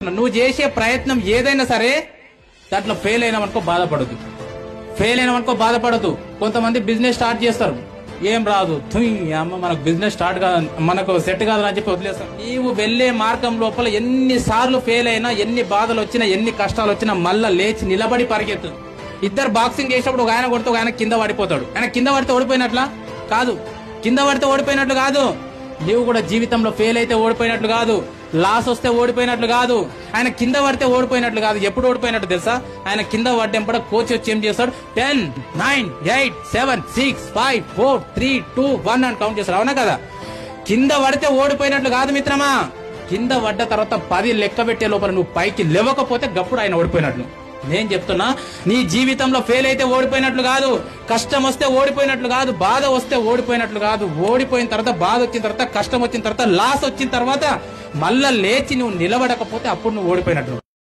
నువ్వు చేసే ప్రయత్నం ఏదైనా సరే దాంట్లో ఫెయిల్ అయినామనుకో బాధపడదు. కొంతమంది బిజినెస్ స్టార్ట్ చేస్తారు, ఏం రాదు, అమ్మ మనకు బిజినెస్ స్టార్ట్ కాదు, మనకు సెట్ కాదు అని చెప్పి వదిలేస్తారు. నీవు వెళ్లే మార్గం లోపల ఎన్నిసార్లు ఫెయిల్ అయినా, ఎన్ని బాధలు వచ్చినా, ఎన్ని కష్టాలు వచ్చినా మళ్ళా లేచి నిలబడి పరిగెత్తు. ఇద్దరు బాక్సింగ్ చేసినప్పుడు ఒక ఆయన కొడితే ఒక ఆయన కింద పడిపోతాడు. ఆయన కింద పడితే ఓడిపోయినట్లు కాదు. నీవు కూడా జీవితంలో ఫెయిల్ అయితే ఓడిపోయినట్లు కాదు, లాస్ వస్తే ఓడిపోయినట్లు కాదు, ఆయన కింద పడితే ఓడిపోయినట్లు కాదు. ఎప్పుడు ఓడిపోయినట్టు తెలుసా? ఆయన కింద పడ్డంపడ కోచ్ వచ్చి ఏం చేస్తాడు, 10, 9, 8, 7, 6, 5, 4, 3, 2, 1 అని కౌంట్ చేస్తాడు. అవునా కదా? కింద పడితే ఓడిపోయినట్లు కాదు మిత్రమా. కింద పడ్డ తర్వాత 10 లెక్క పెట్టే లోపల నువ్వు పైకి లేవకపోతే గప్పుడు ఆయన ఓడిపోయినట్లు. నేను చెప్తున్నా, నీ జీవితంలో ఫెయిల్ అయితే ఓడిపోయినట్లు కాదు, కష్టం వస్తే ఓడిపోయినట్లు కాదు, బాధ వస్తే ఓడిపోయినట్లు కాదు. ఓడిపోయిన తర్వాత, బాధ వచ్చిన తర్వాత, కష్టం వచ్చిన తర్వాత, లాస్ వచ్చిన తర్వాత మళ్ళా లేచి నువ్వు నిలబడకపోతే అప్పుడు నువ్వు ఓడిపోయినట్లు.